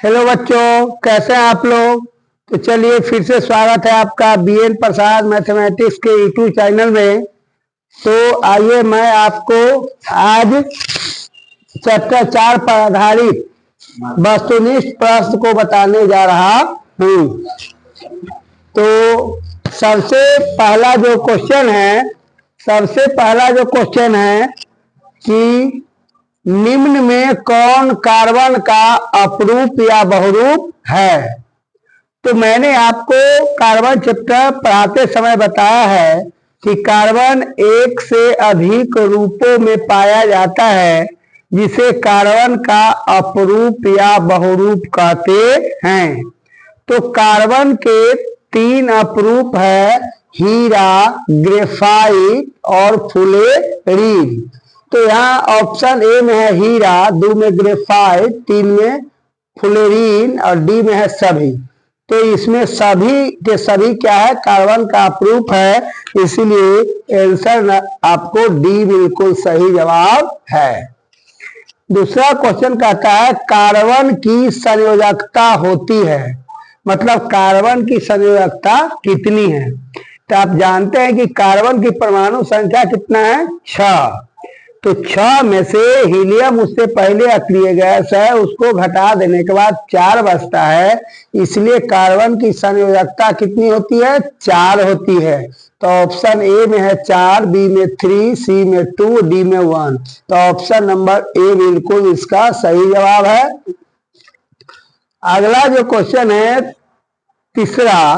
Hello बच्चों, कैसे हैं आप लोग। तो चलिए फिर से स्वागत है आपका बीएन प्रसाद मैथमेटिक्स के यूट्यूब चैनल में। तो आइए मैं आपको आज चैप्टर 4 पर आधारित वस्तुनिष्ठ प्रश्न को बताने जा रहा हूँ। तो सबसे पहला जो क्वेश्चन है कि निम्न में कौन कार्बन का अपरूप या बहुरूप है। तो मैंने आपको कार्बन चैप्टर पढ़ाते समय बताया है कि कार्बन एक से अधिक रूपों में पाया जाता है, जिसे कार्बन का अपरूप या बहुरूप कहते हैं। तो कार्बन के 3 अपरूप है, हीरा, ग्रेफाइट और फुलेरीन। तो यहाँ ऑप्शन ए में है हीरा, 2 में ग्रेफाइट, 3 में फुलेरीन और डी में है सभी। तो इसमें सभी के सभी क्या है, कार्बन का अपरूप है, इसीलिए आंसर आपको डी बिल्कुल सही जवाब है। दूसरा क्वेश्चन कहता है कार्बन की संयोजकता होती है, मतलब कार्बन की संयोजकता कितनी है। तो आप जानते हैं कि कार्बन की परमाणु संख्या कितना है, 6। तो 6 में से हीलियम उससे पहले अक्रिय गैस है, उसको घटा देने के बाद 4 बचता है, इसलिए कार्बन की संयोजकता कितनी होती है, 4 होती है। तो ऑप्शन ए में है 4, बी में 3, सी में 2, डी में 1। तो ऑप्शन नंबर ए बिल्कुल इसका सही जवाब है। अगला जो क्वेश्चन है तीसरा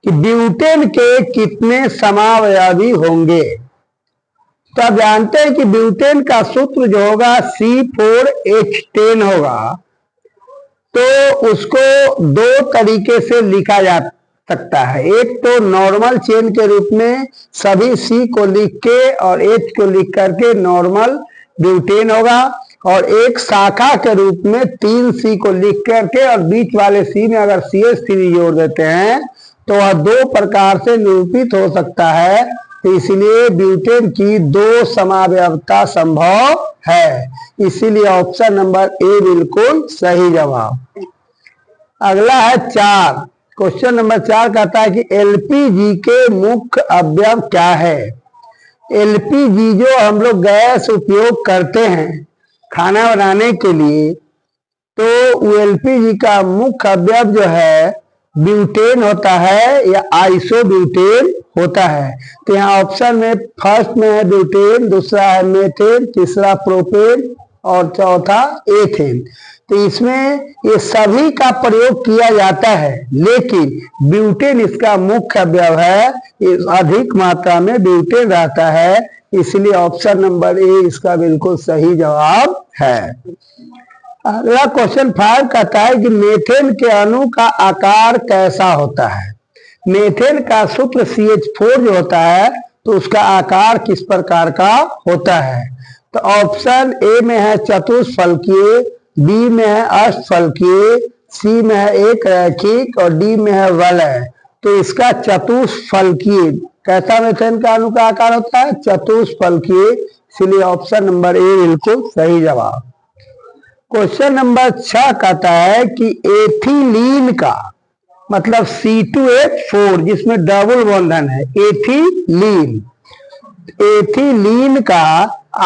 कि ब्यूटेन के कितने समावयवी होंगे। तो आप जानते हैं कि ब्यूटेन का सूत्र जो होगा C4H10 होगा। तो उसको 2 तरीके से लिखा जा सकता है। एक तो नॉर्मल चेन के रूप में सभी C को लिख के और H को लिख करके नॉर्मल ब्यूटेन होगा, और एक शाखा के रूप में 3 C को लिख करके और बीच वाले C में अगर CH3 जोड़ देते हैं तो वह 2 प्रकार से निरूपित हो सकता है। तो इसलिए ब्यूटेन की 2 समावयवता संभव है, इसीलिए ऑप्शन नंबर ए बिल्कुल सही जवाब। अगला है 4, क्वेश्चन नंबर 4 कहता है कि एलपीजी के मुख्य अवयव क्या है। एलपीजी जो हम लोग गैस उपयोग करते हैं खाना बनाने के लिए, तो वो एलपीजी का मुख्य अवयव जो है ब्यूटेन होता है या आइसोब्यूटेन होता है। तो यहाँ ऑप्शन में फर्स्ट में है ब्यूटेन, दूसरा है मेथेन, तीसरा प्रोपेन और चौथा एथेन। तो इसमें ये सभी का प्रयोग किया जाता है, लेकिन ब्यूटेन इसका मुख्य अवयव है, अधिक मात्रा में ब्यूटेन रहता है, इसलिए ऑप्शन नंबर ए इसका बिल्कुल सही जवाब है। अगला क्वेश्चन 5 कहता है कि मेथेन के अणु का आकार कैसा होता है। मेथेन का सूत्र CH4 जो होता है, तो उसका आकार किस प्रकार का होता है। तो ऑप्शन ए में है चतुष्फलकीय, बी में है अष्टफलकीय, सी में है एक रैखिक और डी में है वलय। तो इसका चतुष्फलकीय, कैसा मेथेन का अणु का आकार होता है, चतुष्फलकीय, इसलिए ऑप्शन नंबर ए बिल्कुल सही जवाब। क्वेश्चन नंबर 6 कहता है कि एथिलीन का मतलब C2H4 जिसमें डबल बंधन है, एथिलीन का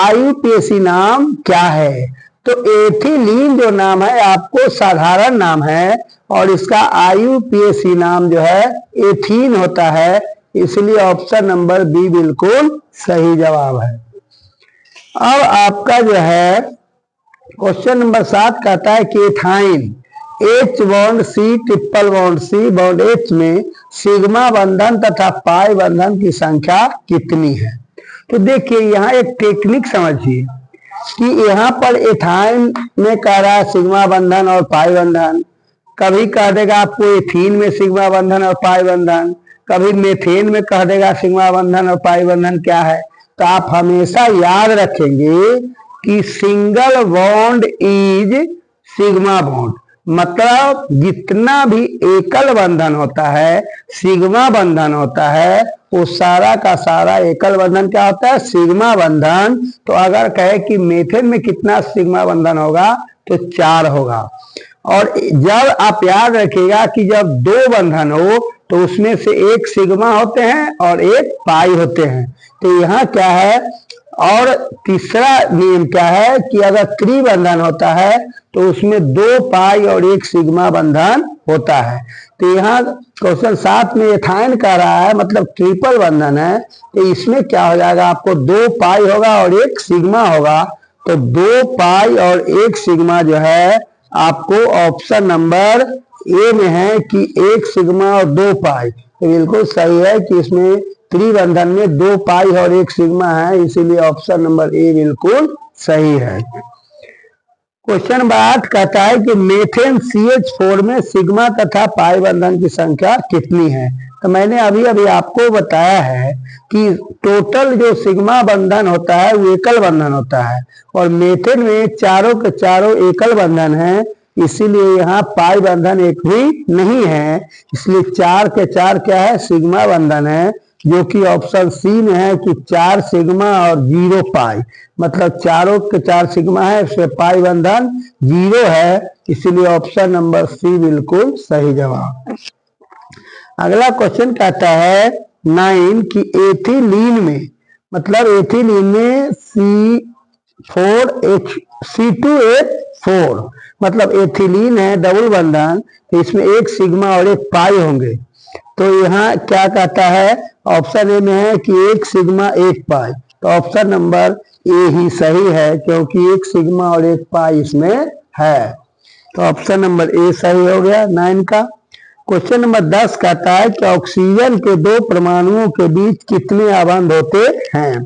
IUPAC नाम क्या है। तो एथिलीन जो नाम है आपको साधारण नाम है, और इसका IUPAC नाम जो है एथीन होता है, इसलिए ऑप्शन नंबर बी बिल्कुल सही जवाब है। अब आपका जो है क्वेश्चन नंबर 7 कहता है कि ethyne H bond C triple bond C bond H में सिग्मा बंधन तथा पाई बंधन की संख्या कितनी है। तो देखिए यहाँ एक टेक्निक समझिए कि यहाँ पर एथाइन में कह रहा है सिग्मा बंधन और पाई बंधन, कभी कह देगा आपको एथीन में सिग्मा बंधन और पाई बंधन, कभी मेथेन में कह देगा सिग्मा बंधन और पाई बंधन क्या है। तो आप हमेशा याद रखेंगे कि single bond is sigma bond, मतलब जितना भी एकल बंधन होता है, सिग्मा बंधन होता है, वो सारा का सारा एकल बंधन क्या होता है, सिग्मा बंधन। तो अगर कहे कि मेथेन में कितना सिग्मा बंधन होगा तो 4 होगा, और जब आप याद रखिएगा कि जब दो बंधन हो तो उसमें से एक सिग्मा होते हैं और एक पाई होते हैं। तो यहाँ क्या है, और तीसरा नियम क्या है कि अगर त्रिबंधन होता है तो उसमें 2 पाई और 1 सिग्मा बंधन होता है। तो यहाँ क्वेश्चन 7 में एथाइन कह रहा है, मतलब ट्रिपल बंधन है, तो इसमें क्या हो जाएगा, आपको 2 पाई होगा और 1 सिग्मा होगा। तो 2 पाई और 1 सिग्मा जो है आपको ऑप्शन नंबर ए में है कि 1 सिग्मा और 2 पाई। तो बिल्कुल सही है कि इसमें त्रिबंधन में 2 पाई और 1 सिग्मा है, इसीलिए ऑप्शन नंबर ए बिल्कुल सही है। क्वेश्चन नंबर 8 कहता है कि मेथेन CH4 में सिग्मा तथा पाई बंधन की संख्या कितनी है। तो मैंने अभी अभी आपको बताया है कि टोटल जो सिग्मा बंधन होता है वो एकल बंधन होता है, और मेथेन में चारों के चारों एकल बंधन है, इसीलिए यहाँ पाई बंधन एक भी नहीं है। इसलिए 4 के 4 क्या है, सिग्मा बंधन है, जो कि ऑप्शन सी में है कि 4 सिग्मा और 0 पाई, मतलब चारों के 4 सिग्मा है, उससे पाई बंधन 0 है, इसलिए ऑप्शन नंबर सी बिल्कुल सही जवाब। अगला क्वेश्चन कहता है 9 कि एथिलीन में, मतलब एथिलीन में C2H4 मतलब एथिलीन है डबल बंधन, तो इसमें 1 सिग्मा और 1 पाई होंगे। तो यहाँ क्या कहता है, ऑप्शन ए में है कि 1 सिग्मा 1 पाई, तो ऑप्शन नंबर ए ही सही है, क्योंकि 1 सिग्मा और 1 पाई इसमें है। तो ऑप्शन नंबर ए सही हो गया 9 का। क्वेश्चन नंबर 10 कहता है कि ऑक्सीजन के 2 परमाणुओं के बीच कितने आबंध होते हैं।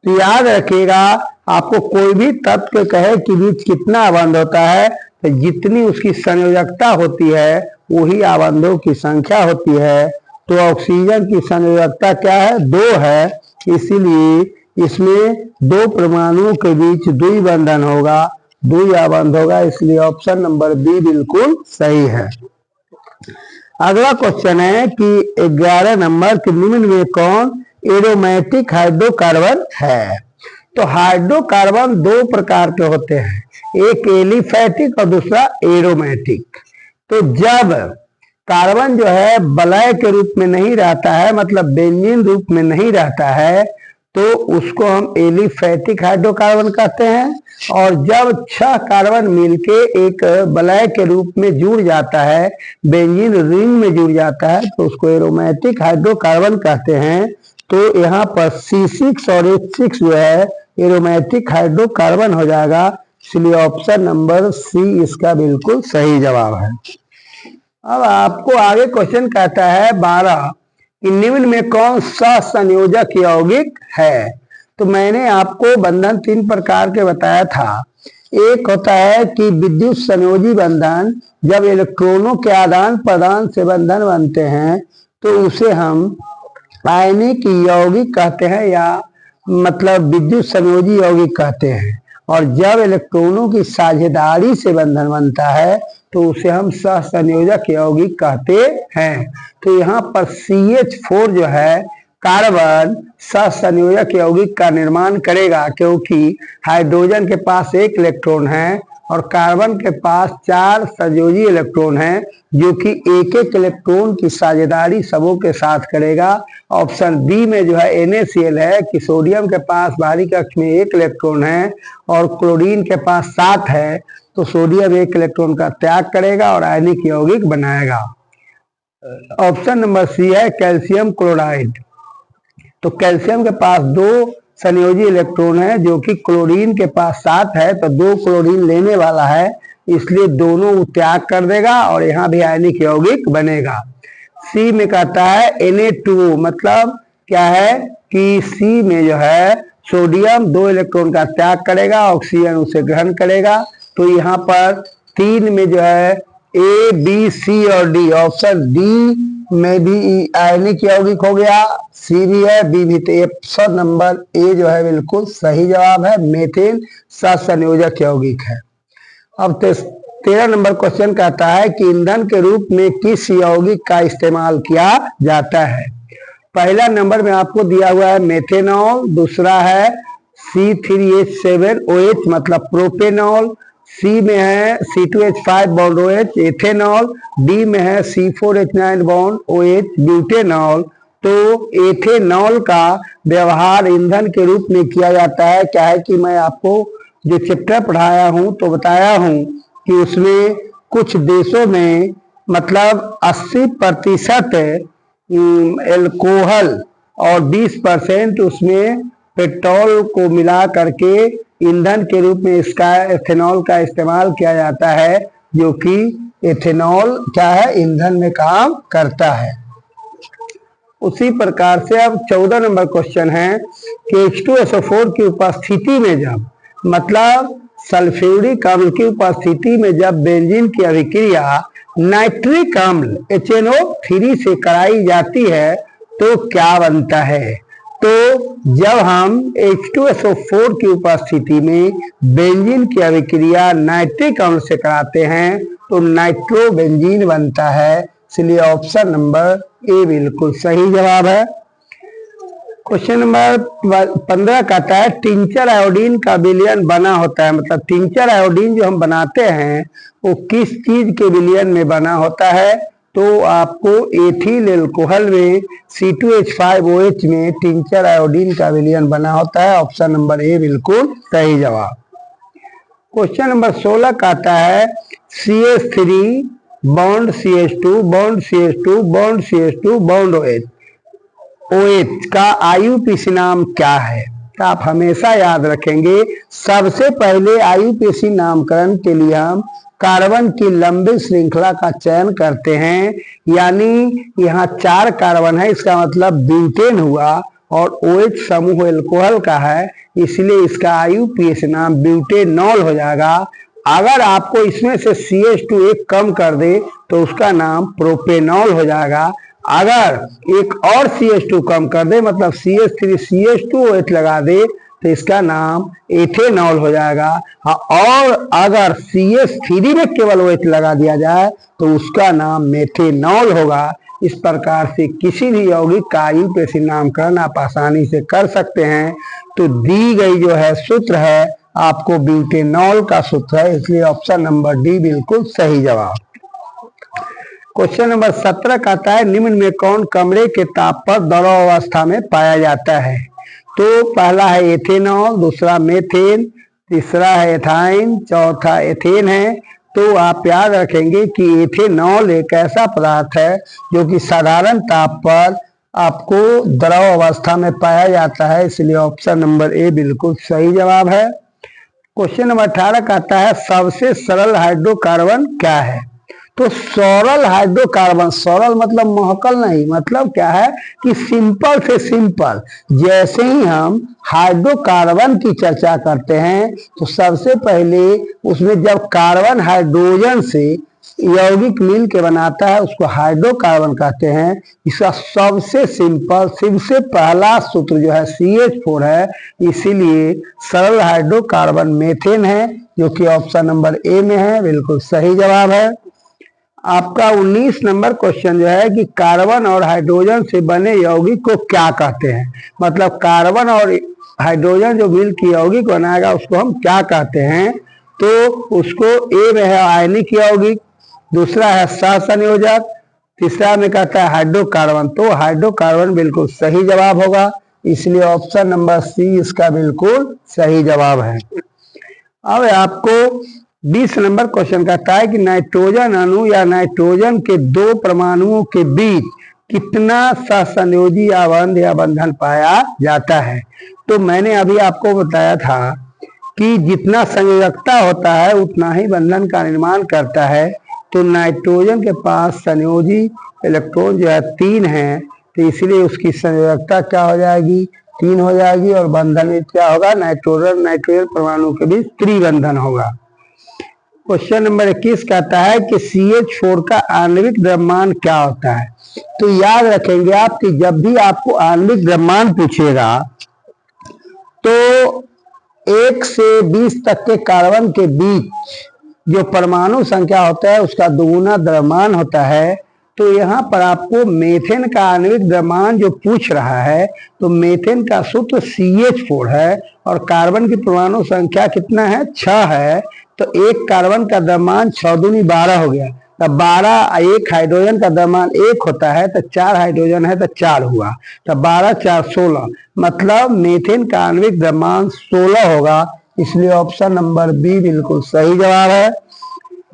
तो याद रखिएगा, आपको कोई भी तत्व के कहे कि बीच कितना आबंध होता है, तो जितनी उसकी संयोजकता होती है वही आबंधों की संख्या होती है। तो ऑक्सीजन की संयोजकता क्या है, 2 है, इसीलिए इसमें 2 परमाणुओं के बीच द्विबंधन होगा, 2 आबंध होगा, इसलिए ऑप्शन नंबर बी बिल्कुल सही है। अगला क्वेश्चन है कि 11 नंबर के निम्न में कौन एरोमेटिक हाइड्रोकार्बन है। तो हाइड्रोकार्बन 2 प्रकार के होते हैं, एक एलिफैटिक और दूसरा एरोमेटिक। तो जब कार्बन जो है वलय के रूप में नहीं रहता है, मतलब बेंजीन रूप में नहीं रहता है, तो उसको हम एलिफैटिक हाइड्रोकार्बन कहते हैं। और जब 6 कार्बन मिलके एक वलय के रूप में जुड़ जाता है, बेंजीन रिंग में जुड़ जाता है, तो उसको एरोमेटिक हाइड्रोकार्बन कहते हैं। तो यहाँ पर C6 और H6 जो है एरोमेटिक हाइड्रोकार्बन हो जाएगा, इसलिए ऑप्शन नंबर सी इसका बिल्कुल सही जवाब है। अब आपको आगे क्वेश्चन कहता है 12 कि निम्न में कौन सा संयोजक यौगिक है। तो मैंने आपको बंधन 3 प्रकार के बताया था। एक होता है कि विद्युत संयोजी बंधन, जब इलेक्ट्रॉनों के आदान प्रदान से बंधन बनते हैं तो उसे हम आयनिक यौगिक कहते हैं, या मतलब विद्युत संयोजी यौगिक कहते हैं। और जब इलेक्ट्रॉनों की साझेदारी से बंधन बनता है तो उसे हम सहसंयोजक यौगिक कहते हैं। तो यहाँ पर CH4 जो है कार्बन सहसंयोजक यौगिक का निर्माण करेगा, क्योंकि हाइड्रोजन के पास 1 इलेक्ट्रॉन है और कार्बन के पास 4 सहयोजी इलेक्ट्रॉन हैं, जो कि एक एक इलेक्ट्रॉन की साझेदारी सबों के साथ करेगा। ऑप्शन बी में जो है NaCl है कि सोडियम के पास बाहरी कक्ष में 1 इलेक्ट्रॉन है और क्लोरीन के पास 7 है, तो सोडियम 1 इलेक्ट्रॉन का त्याग करेगा और आयनिक यौगिक बनाएगा। ऑप्शन नंबर सी है कैल्शियम क्लोराइड। तो कैल्शियम के पास 2 संयोजी इलेक्ट्रॉन है, जो कि क्लोरीन के पास 7 है, तो 2 क्लोरीन लेने वाला है, इसलिए दोनों त्याग कर देगा और यहाँ भी आयनिक यौगिक बनेगा। सी में कहता है Na2O, मतलब क्या है कि सी में जो है सोडियम 2 इलेक्ट्रॉन का त्याग करेगा, ऑक्सीजन उसे ग्रहण करेगा। तो यहाँ पर 3 में जो है A, B, C और D, ऑप्शन डी में भी आयनिक यौगिक हो गया, सी भी है, बी भी। तो ऑप्शन नंबर ए जो है बिल्कुल सही जवाब है, मेथेन सहसंयोजक यौगिक है। अब 13 नंबर क्वेश्चन कहता है कि ईंधन के रूप में किस यौगिक का इस्तेमाल किया जाता है। पहला नंबर में आपको दिया हुआ है मेथेनॉल, दूसरा है C3H7OH मतलब प्रोपेनॉल, सी में है C2H5 bond OH ethanol, D में है C4H9 बॉन्ड OH ब्यूटेनॉल। तो एथेनॉल का व्यवहार ईंधन के रूप में किया जाता है। क्या है कि मैं आपको जो चैप्टर पढ़ाया हूं तो बताया हूं कि उसमें कुछ देशों में मतलब 80% एल्कोहल और 20% उसमें पेट्रोल को मिला करके ईंधन के रूप में इसका एथेनॉल का इस्तेमाल किया जाता है, जो कि एथेनॉल क्या है, ईंधन में काम करता है। उसी प्रकार से अब 14 नंबर क्वेश्चन है कि H2SO4 की उपस्थिति में जब मतलब सल्फ्यूरिक अम्ल की उपस्थिति में जब बेंजीन की अभिक्रिया नाइट्रिक अम्ल HNO3 से कराई जाती है तो क्या बनता है। तो जब हम H2SO4 की उपस्थिति में बेंजीन की अभिक्रिया नाइट्रिक अम्ल से कराते हैं तो नाइट्रोबेंजीन बनता है। इसलिए ऑप्शन नंबर ए बिल्कुल सही जवाब है। क्वेश्चन नंबर 15 कहता है टिंचर आयोडीन का विलयन बना होता है, मतलब टिंचर आयोडीन जो हम बनाते हैं वो किस चीज के विलयन में बना होता है। तो आपको एथिल एल्कोहल में C2H5OH में टिंचर आयोडीन का विलयन बना होता है। ऑप्शन नंबर ए बिल्कुल सही जवाब। क्वेश्चन नंबर 16 कहता है CH3 bond CH2 bond CH2 bond CH2 bond OH का IUPAC नाम क्या है। तो आप हमेशा याद रखेंगे सबसे पहले IUPAC नामकरण के लिए हम कार्बन की लंबी श्रृंखला का चयन करते हैं, यानी यहाँ 4 कार्बन है, इसका मतलब ब्यूटेन हुआ और OH समूह एल्कोहल का है, इसलिए इसका IUPAC नाम ब्यूटेनॉल हो जाएगा। अगर आपको इसमें से CH2 एक कम कर दे तो उसका नाम प्रोपेनॉल हो जाएगा। अगर एक और CH2 कम कर दे मतलब CH3 CH2OH लगा दे तो इसका नाम एथेनॉल हो जाएगा। और अगर CH3 में केवल OH लगा दिया जाए तो उसका नाम मेथेनॉल होगा। इस प्रकार से किसी भी यौगिक का IUPAC नामकरण आप आसानी से कर सकते हैं। तो दी गई जो है सूत्र है आपको ब्यूटेनॉल का सूत्र है, इसलिए ऑप्शन नंबर डी बिल्कुल सही जवाब। क्वेश्चन नंबर 17 कहता है निम्न में कौन कमरे के ताप पर द्रव अवस्था में पाया जाता है। तो पहला है एथेनॉल, दूसरा मेथेन, तीसरा है एथाइन, चौथा एथेन है। तो आप याद रखेंगे कि एथेनॉल एक ऐसा पदार्थ है जो कि साधारण ताप पर आपको द्रव अवस्था में पाया जाता है, इसलिए ऑप्शन नंबर ए बिल्कुल सही जवाब है। क्वेश्चन नंबर 18 कहता है सबसे सरल हाइड्रोकार्बन क्या है। तो सरल हाइड्रोकार्बन, सरल मतलब महकल नहीं, मतलब क्या है कि सिंपल से सिंपल। जैसे ही हम हाइड्रोकार्बन की चर्चा करते हैं तो सबसे पहले उसमें जब कार्बन हाइड्रोजन से यौगिक मिल के बनाता है उसको हाइड्रोकार्बन कहते हैं। इसका सबसे सिंपल सबसे पहला सूत्र जो है CH4 है, इसीलिए सरल हाइड्रोकार्बन मेथेन है, जो कि ऑप्शन नंबर ए में है, बिल्कुल सही जवाब है। आपका 19 नंबर क्वेश्चन जो है कि कार्बन और हाइड्रोजन से बने यौगिक को क्या कहते हैं। मतलब कार्बन और हाइड्रोजन जो मिल के यौगिक बनाएगा उसको हम क्या कहते हैं। तो उसको ए में है आयनिक यौगिक, दूसरा है सहसंयोजक, तीसरा में कहता है हाइड्रोकार्बन। तो हाइड्रोकार्बन बिल्कुल सही जवाब होगा, इसलिए ऑप्शन नंबर सी इसका बिल्कुल सही जवाब है। अब आपको 20 नंबर क्वेश्चन कहता है कि नाइट्रोजन अणु या नाइट्रोजन के 2 परमाणुओं के बीच कितना सहसंयोजी आबंध या बंधन पाया जाता है। तो मैंने अभी आपको बताया था कि जितना संयोजकता होता है उतना ही बंधन का निर्माण करता है। तो नाइट्रोजन के पास संयोजी इलेक्ट्रॉन जो है 3 है, तो इसलिए उसकी संयोजकता क्या हो जाएगी, 3 हो जाएगी, और बंधन में क्या होगा, नाइट्रोजन परमाणु के बीच त्रिबंधन होगा। क्वेश्चन नंबर 21 कहता है कि CH4 का आणविक द्रव्यमान क्या होता है। तो याद रखेंगे आप कि जब भी आपको आणविक द्रव्यमान पूछेगा तो 1 से 20 तक के कार्बन के बीच जो परमाणु संख्या होता है उसका दुगुना द्रव्यमान होता है। तो यहाँ पर आपको मेथेन का आणविक द्रव्यमान जो पूछ रहा है, तो मेथेन का सूत्र CH4 है और कार्बन की परमाणु संख्या कितना है, 6 है। तो एक कार्बन का द्रव्यमान 6 दूनी 12 हो गया। तो 12 एक हाइड्रोजन का द्रव्यमान 1 होता है, तो 4 हाइड्रोजन है तो 4 हुआ। तो 12 4 16, मतलब मीथेन का आणविक द्रव्यमान 16 होगा। इसलिए ऑप्शन नंबर बी बिल्कुल सही जवाब है।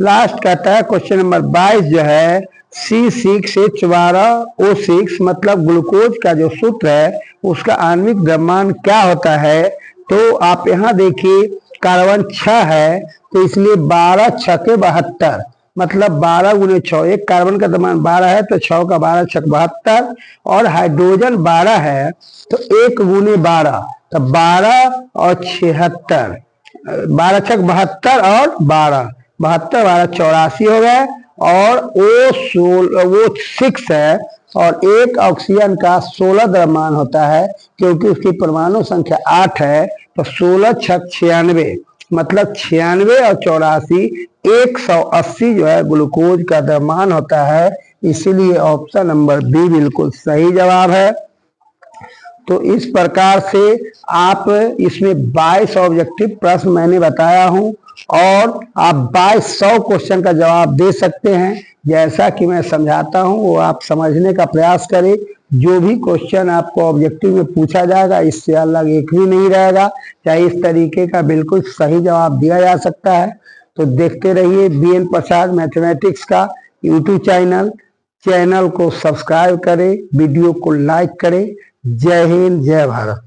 लास्ट कहता है क्वेश्चन नंबर 22 जो है C6H12O6, मतलब ग्लूकोज का जो सूत्र है उसका आणविक द्रव्यमान क्या होता है। तो आप यहाँ देखिए कार्बन 6 है, तो इसलिए 12 6 के 72, मतलब 12 गुने 6, एक कार्बन का द्रव्यमान 12 है तो 6 का 12 6 72, और हाइड्रोजन 12 है तो 1 गुने 12, तो 12 और 76, 12 6 72 और 12 72 12 84 हो गए। और वो 6 है और एक ऑक्सीजन का 16 द्रव्यमान होता है, क्योंकि उसकी परमाणु संख्या 8 है। तो 16 6 96, मतलब 96 और 84 180 जो है ग्लूकोज का द्रव्यमान होता है। इसीलिए ऑप्शन नंबर बी बिल्कुल सही जवाब है। तो इस प्रकार से आप इसमें 22 ऑब्जेक्टिव प्रश्न मैंने बताया हूं, और आप 2200 क्वेश्चन का जवाब दे सकते हैं। जैसा कि मैं समझाता हूं वो आप समझने का प्रयास करें। जो भी क्वेश्चन आपको ऑब्जेक्टिव में पूछा जाएगा इससे अलग एक भी नहीं रहेगा, चाहे इस तरीके का बिल्कुल सही जवाब दिया जा सकता है। तो देखते रहिए BN प्रसाद मैथमेटिक्स का यूट्यूब चैनल को सब्सक्राइब करें, वीडियो को लाइक करें। जय हिंद, जय भारत।